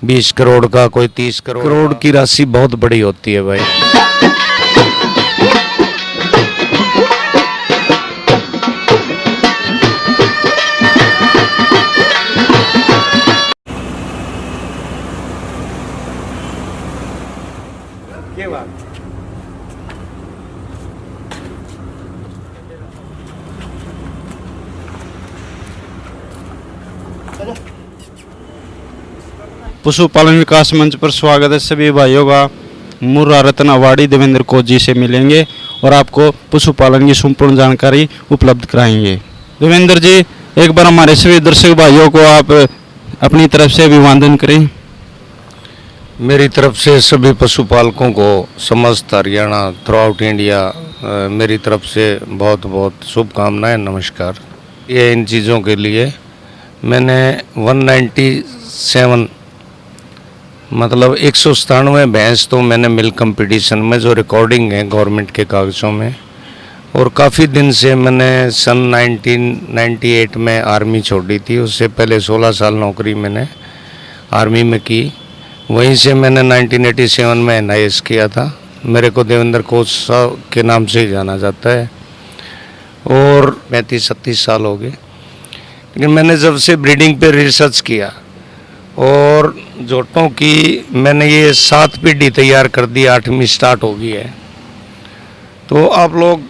20 करोड़ का, कोई 30 करोड़ की राशि बहुत बड़ी होती है भाई। ये बात पशुपालन विकास मंच पर स्वागत है सभी भाइयों का। मुर्रा रत्न अवार्डी देवेंद्र कोच जी से मिलेंगे और आपको पशुपालन की संपूर्ण जानकारी उपलब्ध कराएंगे। देवेंद्र जी, एक बार हमारे सभी दर्शक भाइयों को आप अपनी तरफ से अभिवादन करें। मेरी तरफ से सभी पशुपालकों को समस्त हरियाणा थ्रू आउट इंडिया मेरी तरफ से बहुत बहुत शुभकामनाएं, नमस्कार। ये इन चीज़ों के लिए मैंने 197 मतलब 197 भैंस तो मैंने मिल्क कंपटीशन में जो रिकॉर्डिंग है गवर्नमेंट के कागज़ों में, और काफ़ी दिन से मैंने सन 1998 में आर्मी छोड़ी थी। उससे पहले 16 साल नौकरी मैंने आर्मी में की। वहीं से मैंने 1987 में NIS किया था। मेरे को देवेंद्र कोच साहब के नाम से ही जाना जाता है, और 35-36 साल हो गए। लेकिन मैंने जब से ब्रीडिंग पे रिसर्च किया और जोटों की मैंने ये 7 पीढ़ी तैयार कर दी, 8वीं स्टार्ट हो गई है। तो आप लोग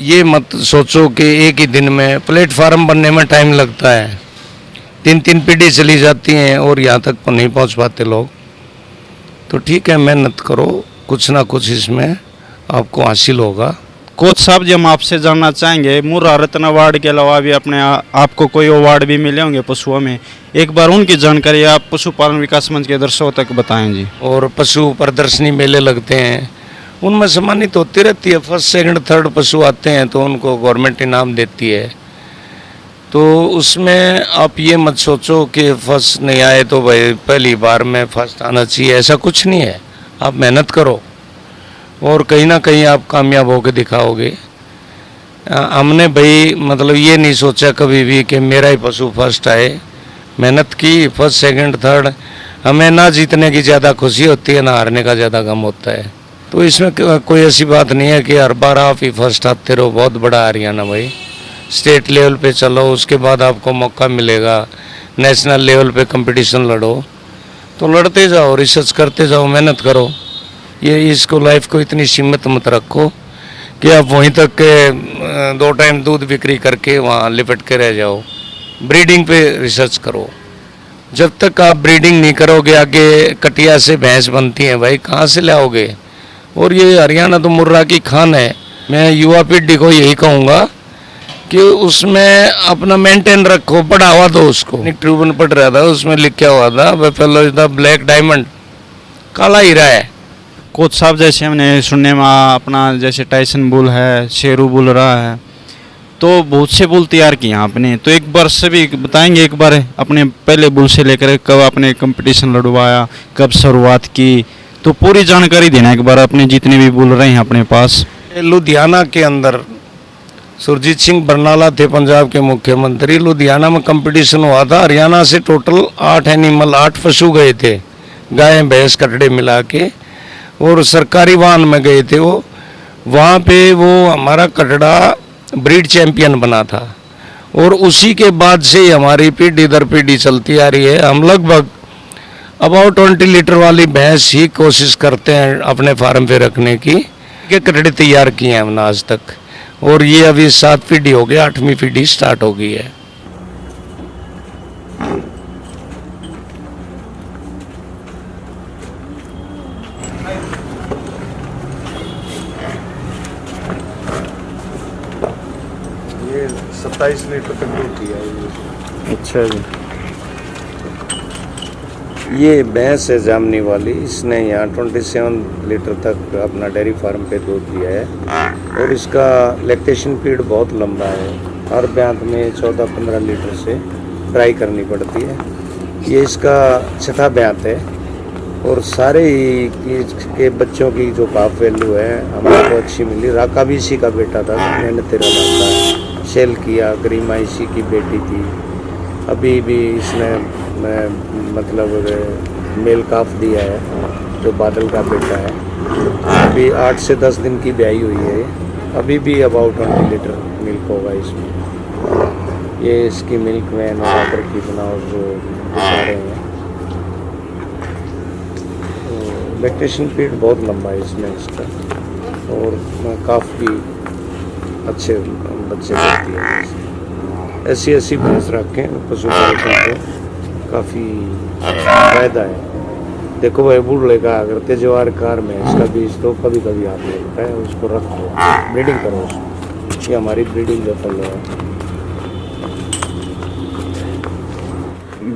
ये मत सोचो कि एक ही दिन में प्लेटफार्म बनने में टाइम लगता है, 3-3 पीढ़ी चली जाती हैं और यहाँ तक नहीं पहुँच पाते लोग। तो ठीक है, मेहनत करो, कुछ ना कुछ इसमें आपको हासिल होगा। कोच साहब जी, हम आपसे जानना चाहेंगे, मुर्रा रत्न अवार्ड के अलावा भी अपने आपको कोई अवार्ड भी मिले होंगे पशुओं में, एक बार उनकी जानकारी आप पशुपालन विकास मंच के दर्शकों तक बताएं जी। और पशु प्रदर्शनी मेले लगते हैं, उनमें सम्मानित होती रहती है। फर्स्ट सेकंड थर्ड पशु आते हैं तो उनको गवर्नमेंट इनाम देती है। तो उसमें आप ये मत सोचो कि फर्स्ट नहीं आए तो भाई पहली बार में फर्स्ट आना चाहिए, ऐसा कुछ नहीं है। आप मेहनत करो और कहीं ना कहीं आप कामयाब होकर दिखाओगे। हमने भाई मतलब ये नहीं सोचा कभी भी कि मेरा ही पशु फर्स्ट आए। मेहनत की, फर्स्ट सेकंड थर्ड। हमें ना जीतने की ज़्यादा खुशी होती है, ना हारने का ज़्यादा गम होता है। तो इसमें कोई ऐसी बात नहीं है कि हर बार आप ही फर्स्ट आते रहो। बहुत बड़ा हरियाणा भाई, स्टेट लेवल पे चलो, उसके बाद आपको मौका मिलेगा नेशनल लेवल पे कंपटीशन लड़ो। तो लड़ते जाओ, रिसर्च करते जाओ, मेहनत करो। ये इसको लाइफ को इतनी सीमित मत रखो कि आप वहीं तक के 2 टाइम दूध बिक्री करके वहाँ लिपट के रह जाओ। ब्रीडिंग पे रिसर्च करो। जब तक आप ब्रीडिंग नहीं करोगे, आगे कटिया से भैंस बनती हैं भाई, कहाँ से लाओगे। और ये हरियाणा तो मुर्रा की खान है। मैं युवा पीढ़ी को यही कहूँगा कि उसमें अपना मेंटेन रखो, बढ़ावा दो उसको। एक ट्रिब्यून पढ़ रहा था, उसमें लिखा हुआ था buffalo is the black diamond, काला हीरा है। कोच साहब, जैसे हमने सुनने में अपना जैसे टाइसन बुल है, शेरू बुल रहा है, तो बहुत से बुल तैयार किए आपने। तो एक बार सभी बताएंगे, एक बार अपने पहले बुल से लेकर कब आपने कंपटीशन लड़वाया, कब शुरुआत की, तो पूरी जानकारी देना एक बार, अपने जितने भी बुल रहे हैं अपने पास। लुधियाना के अंदर सुरजीत सिंह बरनाला थे, पंजाब के मुख्यमंत्री। लुधियाना में कंपटीशन हुआ था। हरियाणा से टोटल 8 पशु गए थे, गाय भैंस कटड़े मिला के, और सरकारी वाहन में गए थे वो। वहाँ पे वो हमारा कटड़ा ब्रीड चैंपियन बना था, और उसी के बाद से हमारी पीढ़ी दर पीढ़ी चलती आ रही है। हम लगभग अबाउट 20 लीटर वाली भैंस ही कोशिश करते हैं अपने फार्म पे रखने की, के कटड़े तैयार किए हैं हमने आज तक। और ये अभी 7 पीढ़ी हो गई, 8वीं पीढ़ी स्टार्ट हो गई है। ये 27 लीटर तक दूध दिया है। अच्छा जी। ये भैंस है जामनी वाली, इसने यहाँ 27 लीटर तक अपना डेयरी फार्म पे दूध दिया है। और इसका लैक्टेशन पीरियड बहुत लंबा है, हर ब्यांत में 14-15 लीटर से ट्राई करनी पड़ती है। ये इसका 6था ब्यांत है, और सारे ही के बच्चों की जो काफ वैल्यू है हमारे को अच्छी मिली। राका भी इसी का बेटा था, मैंने 13 लाख का सेल किया। गरिमा इसी की बेटी थी। अभी भी इसने मतलब मेल काफ दिया है जो बादल का बेटा है। अभी 8 से 10 दिन की ब्याई हुई है ये। अभी भी अबाउट 20 लीटर मिल्क होगा इसमें। ये इसकी मिल्क वैन और आकर की बनाओ जो दिखा रहे हैं। लैक्टेशन पीरियड बहुत लंबा है इसमें इसका, और काफ़ी अच्छे बच्चे देती है। ऐसी भैंस रखें पशुपालकों को काफ़ी फायदा है। देखो भाई बूढ़े का अगर तेजवार कार में इसका बीज तो कभी कभी हाथ लगता है, उसको रखो, ब्रीडिंग करो उसको। ये हमारी ब्रीडिंग का फल है।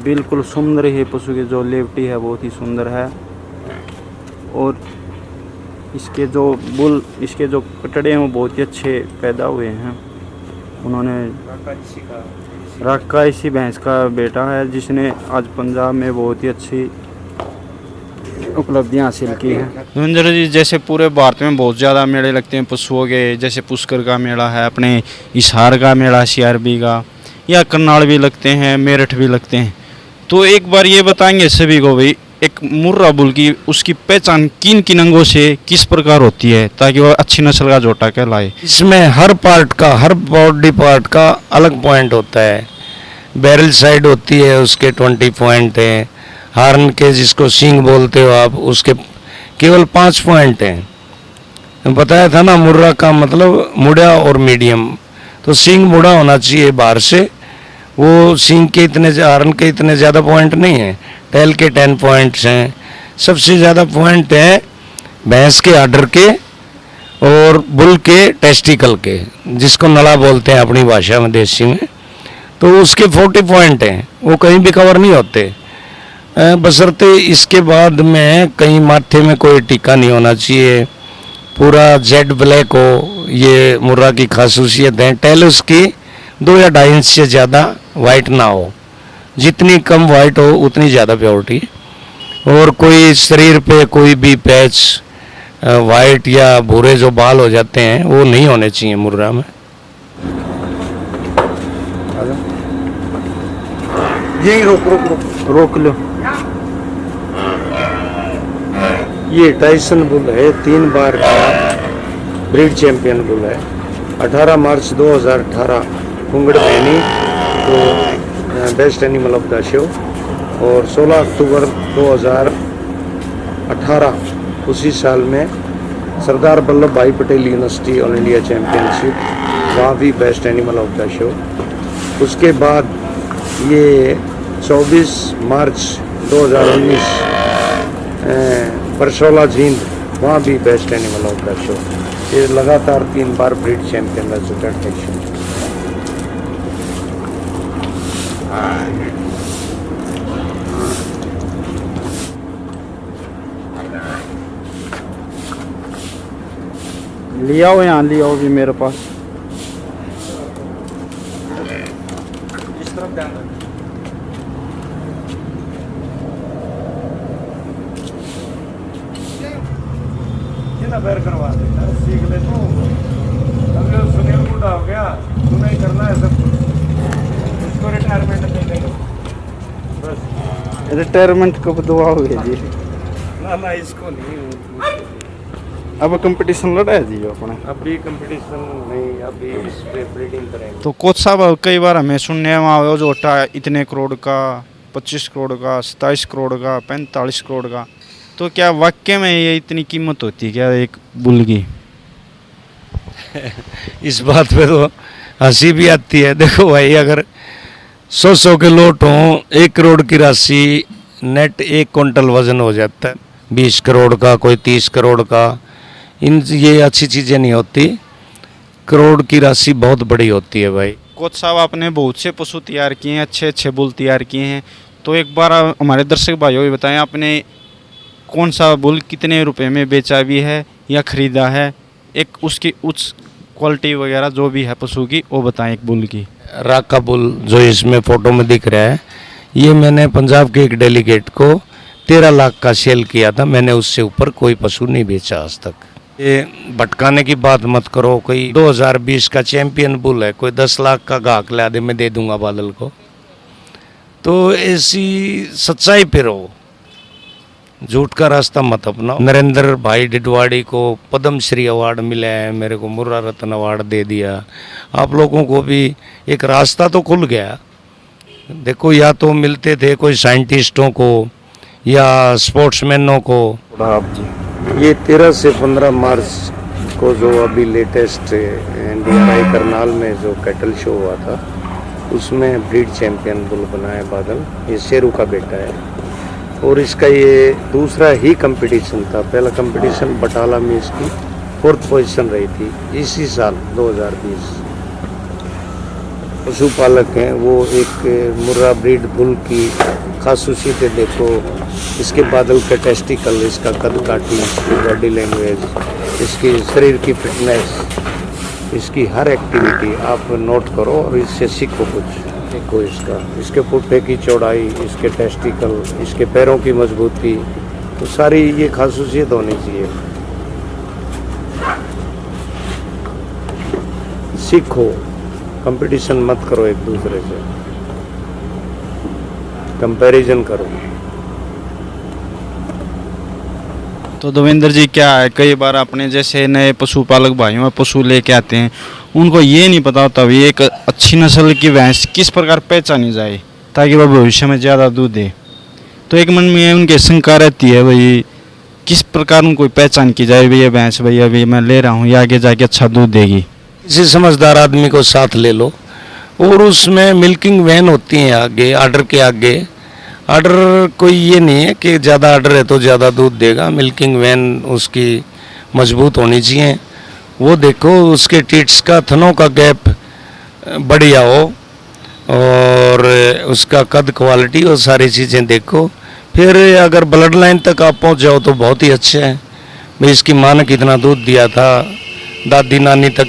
बिल्कुल सुंदर है पशु की जो लेवटी है बहुत ही सुंदर है, और इसके जो कटड़े हैं वो बहुत ही अच्छे पैदा हुए हैं। उन्होंने राका इसी भैंस का बेटा है जिसने आज पंजाब में बहुत ही अच्छी उपलब्धियां हासिल की है। रविंद्र जी, जैसे पूरे भारत में बहुत ज़्यादा मेले लगते हैं पशुओं के, जैसे पुष्कर का मेला है, अपने हिसार का मेला, सीआरबी का, या करनाल भी लगते हैं, मेरठ भी लगते हैं। तो एक बार ये बताएंगे सभी को भाई, एक मुर्रा बुल की उसकी पहचान किन किन अंगों से किस प्रकार होती है ताकि वह अच्छी नस्ल का जोटा कहलाए? इसमें हर पार्ट का, हर बॉडी पार्ट का अलग पॉइंट होता है। बैरल साइड होती है, उसके 20 पॉइंट हैं। हार्न के जिसको सींग बोलते हो आप, उसके केवल 5 पॉइंट हैं। बताया था ना, मुर्रा का मतलब मुड़ा और मीडियम। तो सींग मुड़ा होना चाहिए बाहर से, वो सींग के इतने, हार्न के इतने ज़्यादा पॉइंट नहीं हैं। टेल के 10 पॉइंट्स हैं। सबसे ज़्यादा पॉइंट है भैंस के आर्डर के और बुल के टेस्टिकल के, जिसको नला बोलते हैं अपनी भाषा में, देसी में। तो उसके 40 पॉइंट हैं, वो कहीं भी कवर नहीं होते। बशर्ते इसके बाद में कहीं माथे में कोई टीका नहीं होना चाहिए, पूरा जेड ब्लैक हो। ये मुर्रा की खासूसियत है। टेल उसकी 2 या 2.5 इंच से ज़्यादा वाइट ना हो। जितनी कम वाइट हो उतनी ज़्यादा प्योरिटी। और कोई शरीर पे कोई भी पैच वाइट या भूरे जो बाल हो जाते हैं वो नहीं होने चाहिए मुर्रा में। यही रोक लो। ये टाइसन बुल है, 3 बार का ब्रीड चैंपियन बुल है। 18 मार्च 2018 कुंगड़ बहनी तो best animal of the show, और 16 अक्टूबर 2018 उसी साल में सरदार वल्लभ भाई Patel university all India championship, वहाँ भी best animal of the show. उसके बाद ये 24 मार्च 2019 परसोला झींद, वहाँ भी best animal of the show. ये लगातार 3 बार ब्रीड चैंपियन रह चुका है। लिया हो, यहाँ लिया हो भी मेरे पास। इस तरफ ध्यान रखो। पैर करवा देता, सीख ले तू। अगर सुनील बूढ़ा हो गया, तू नहीं करना है सब कुछ, इसको रिटायरमेंट दे देंगे बस। रिटायरमेंट कब दुआओगे जी? ना इसको नहीं। अब कंपटीशन लड़ा है जी अपने? अभी कंपटीशन नहीं, अभी इस पे ब्रीडिंग करेंगे। तो कोच साहब, कई बार हमें सुनने में आया जोटा इतने करोड़ का, 25 करोड़ का, 27 करोड़ का, 45 करोड़ का, तो क्या वाकई में ये इतनी कीमत होती है क्या एक बुल की? इस बात पे तो हंसी भी आती है। देखो भाई, अगर 100 के लोट हों, 1 करोड़ की राशि नेट 1 क्विंटल वजन हो जाता है। 20 करोड़ का, कोई 30 करोड़ का, ये अच्छी चीज़ें नहीं होती। करोड़ की राशि बहुत बड़ी होती है भाई। कोच साहब, आपने बहुत से पशु तैयार किए हैं, अच्छे अच्छे बुल तैयार किए हैं, तो एक बार हमारे दर्शक भाइयों भी बताएं, आपने कौन सा बुल कितने रुपए में बेचा भी है या ख़रीदा है, एक उसकी उच्च क्वालिटी वगैरह जो भी है पशु की वो बताएं। एक बुल की राका बुल जो इसमें फ़ोटो में दिख रहा है, ये मैंने पंजाब के एक डेलीगेट को 13 लाख का सेल किया था। मैंने उससे ऊपर कोई पशु नहीं बेचा आज तक। ये भटकाने की बात मत करो। कोई 2020 का चैंपियन बुल है, कोई 10 लाख का गाहक ला दे, मैं दे दूंगा बादल को। तो ऐसी सच्चाई पे रहो। झूठ का रास्ता मत अपनाओ। नरेंद्र भाई डिडवाड़ी को पद्म श्री अवार्ड मिला है, मेरे को मुर्रा रत्न अवार्ड दे दिया। आप लोगों को भी एक रास्ता तो खुल गया। देखो, या तो मिलते थे कोई साइंटिस्टों को या स्पोर्ट्समैनों को। आप जी, ये 13 से 15 मार्च को जो अभी लेटेस्ट NDRI करनाल में जो कैटल शो हुआ था, उसमें ब्रीड चैंपियन बुल बना है बादल। ये शेरू का बेटा है और इसका ये दूसरा ही कंपटीशन था। पहला कंपटीशन बटाला में इसकी 4th पोजीशन रही थी इसी साल 2020। पशुपालक हैं वो, एक मुर्रा ब्रीड बुल की खासूसियतें देखो, इसके बादल के टेस्टिकल, इसका कद काठी, इसकी बॉडी लैंग्वेज, इसकी शरीर की फिटनेस, इसकी हर एक्टिविटी आप नोट करो और इससे सीखो कुछ। देखो इसके पुट्ठे की चौड़ाई, इसके टेस्टिकल, इसके पैरों की मजबूती, तो सारी ये खासूसियत होनी चाहिए। सीखो, कंपटीशन मत करो, एक दूसरे से कंपैरिजन करो। तो देवेंद्र जी, क्या है, कई बार अपने जैसे नए पशुपालक भाइयों में पशु लेके आते हैं, उनको ये नहीं पता होता भी एक अच्छी नस्ल की भैंस किस प्रकार पहचानी जाए ताकि वह भविष्य में ज़्यादा दूध दे। तो एक मन में उनके शंका रहती है, भाई किस प्रकार उनको पहचान की जाए, भाई ये भैंस भाई अभी मैं ले रहा हूँ, ये आगे जाके अच्छा दूध देगी। किसी समझदार आदमी को साथ ले लो और उसमें मिल्किंग वैन होती है आगे, आर्डर के आगे। आर्डर कोई ये नहीं है कि ज़्यादा आर्डर है तो ज़्यादा दूध देगा। मिल्किंग वैन उसकी मजबूत होनी चाहिए। वो देखो उसके टीट्स का, थनों का गैप बढ़िया हो और उसका कद, क्वालिटी और सारी चीज़ें देखो। फिर अगर ब्लड लाइन तक आप पहुंच जाओ तो बहुत ही अच्छे हैं। भाई इसकी माँ ने कितना दूध दिया था, दादी नानी तक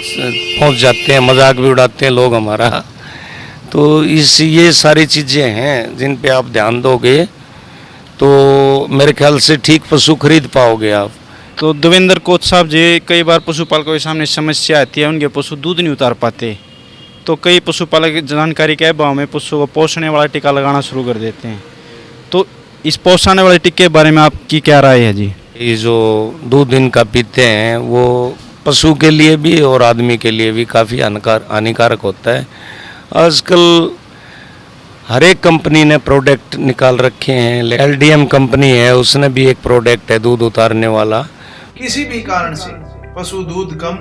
पहुंच जाते हैं, मजाक भी उड़ाते हैं लोग हमारा। तो ये सारी चीज़ें हैं जिन पे आप ध्यान दोगे तो मेरे ख्याल से ठीक पशु खरीद पाओगे आप। तो देवेंद्र कोच साहब जी, कई बार पशुपालकों के सामने समस्या आती है, उनके पशु दूध नहीं उतार पाते, तो कई पशुपालक जानकारी के अभाव में पशु को पोषने वाला टीका लगाना शुरू कर देते हैं। तो इस पोषाने वाले टीके के बारे में आपकी क्या राय है जी? ये जो दूध इनका पीते हैं वो पशु के लिए भी और आदमी के लिए भी काफ़ी हानिकारक होता है। आजकल हर एक कंपनी ने प्रोडक्ट निकाल रखे हैं। LDM कंपनी है, उसने भी एक प्रोडक्ट है दूध उतारने वाला। किसी भी कारण से पशु दूध कम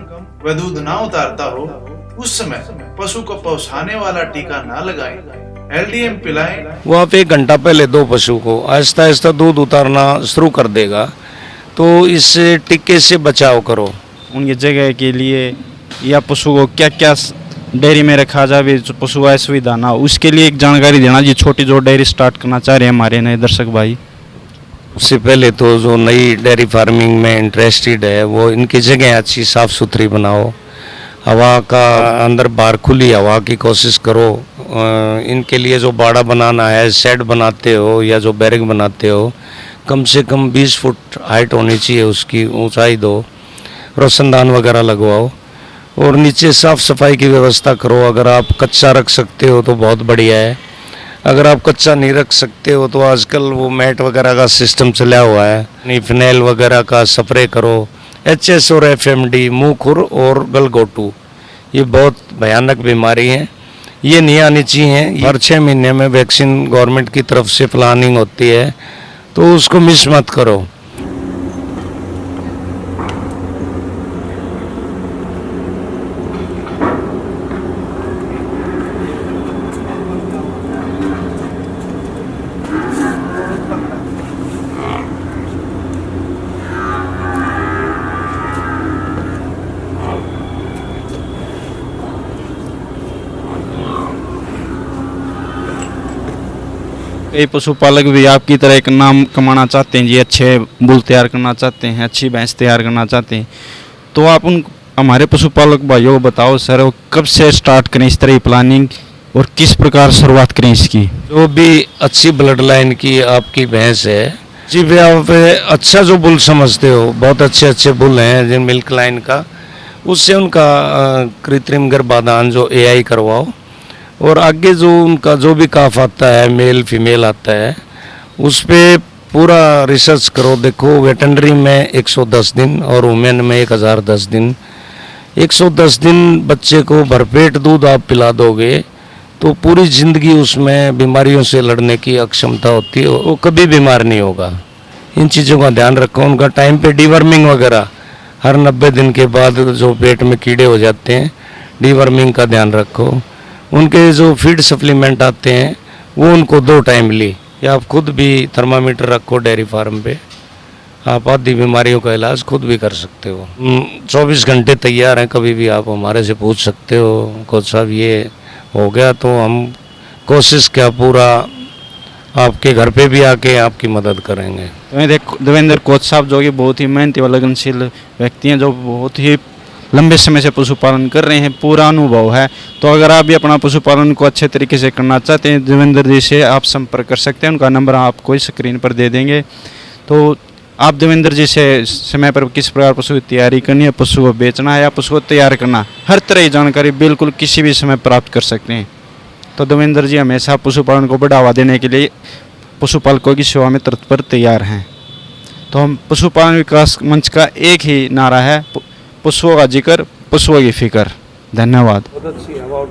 व दूध ना उतारता हो, उस समय पशु को पहुंचाने वाला टीका ना लगाएं, LDM पिलाएं। वो आप 1 घंटा पहले दो पशु को, आहिस्ता आहिस्ता दूध उतारना शुरू कर देगा। तो इस टीके से बचाव करो। उनकी जगह के लिए या पशु को क्या क्या डेयरी में रखा जाए, पशु असुविधा ना हो, उसके लिए एक जानकारी देना जी। छोटी जो डेयरी स्टार्ट करना चाह रहे हैं हमारे नए दर्शक भाई, उससे पहले तो जो नई डेयरी फार्मिंग में इंटरेस्टेड है वो इनकी जगह अच्छी साफ़ सुथरी बनाओ। हवा का अंदर बाहर खुली हवा की कोशिश करो। इनके लिए जो बाड़ा बनाना है, शेड बनाते हो या जो बैरक बनाते हो, कम से कम 20 फुट हाइट होनी चाहिए, उसकी ऊंचाई दो। रोशनदान वगैरह लगवाओ और नीचे साफ़ सफाई की व्यवस्था करो। अगर आप कच्चा रख सकते हो तो बहुत बढ़िया है। अगर आप कच्चा नहीं रख सकते हो तो आजकल वो मैट वगैरह का सिस्टम चला हुआ है, फिनाइल वगैरह का स्प्रे करो। HS और FMD, मुँह खुर और गलघोटू, ये बहुत भयानक बीमारी है, ये नहीं आनी चाहिए। हर 6 महीने में वैक्सीन गवर्नमेंट की तरफ से प्लानिंग होती है, तो उसको मिस मत करो। कई पशुपालक भी आपकी तरह एक नाम कमाना चाहते हैं जी, अच्छे बुल तैयार करना चाहते हैं, अच्छी भैंस तैयार करना चाहते हैं। तो आप उन हमारे पशुपालक भाइयों को बताओ सर, वो कब से स्टार्ट करें इस तरह की प्लानिंग और किस प्रकार शुरुआत करें इसकी? जो भी अच्छी ब्लड लाइन की आपकी भैंस है जी, वे आप अच्छा जो बुल समझते हो, बहुत अच्छे अच्छे बुल हैं जिन मिल्क लाइन का, उससे उनका कृत्रिम गर्भाधान जो AI करवाओ। और आगे जो उनका जो भी काफ आता है, मेल फीमेल आता है, उस पे पूरा रिसर्च करो, देखो वेटनरी में 110 दिन और वुमेन में 1010 दिन। 110 दिन बच्चे को भरपेट दूध आप पिला दोगे तो पूरी ज़िंदगी उसमें बीमारियों से लड़ने की अक्षमता होती है, वो कभी बीमार नहीं होगा। इन चीज़ों का ध्यान रखो। उनका टाइम पे डीवर्मिंग वगैरह हर 90 दिन के बाद जो पेट में कीड़े हो जाते हैं, डीवर्मिंग का ध्यान रखो। उनके जो फीड सप्लीमेंट आते हैं वो उनको 2 टाइमली, या आप खुद भी थर्मामीटर रखो डेयरी फार्म पे, आप आदि बीमारियों का इलाज खुद भी कर सकते हो। 24 घंटे तैयार हैं, कभी भी आप हमारे से पूछ सकते हो कोच साहब ये हो गया, तो हम कोशिश क्या पूरा आपके घर पे भी आके आपकी मदद करेंगे। तो मैं देखो देवेंद्र कोच साहब जो कि बहुत ही मेहनती व लगनशील व्यक्ति हैं, जो बहुत ही लंबे समय से पशुपालन कर रहे हैं, पूरा अनुभव है। तो अगर आप भी अपना पशुपालन को अच्छे तरीके से करना चाहते हैं, देवेंद्र जी से आप संपर्क कर सकते हैं। उनका नंबर आपको स्क्रीन पर दे देंगे। तो आप देवेंद्र जी से समय पर किस प्रकार पशु की तैयारी करनी है, पशु को बेचना है या पशु को तैयार करना, हर तरह की जानकारी बिल्कुल किसी भी समय प्राप्त कर सकते हैं। तो देवेंद्र जी हमेशा पशुपालन को बढ़ावा देने के लिए पशुपालकों की सेवा में तत्पर तैयार हैं। तो हम पशुपालन विकास मंच का एक ही नारा है, पशुओं का जिक्र, पशुओं की फिक्र। धन्यवाद। बहुत अच्छी हवा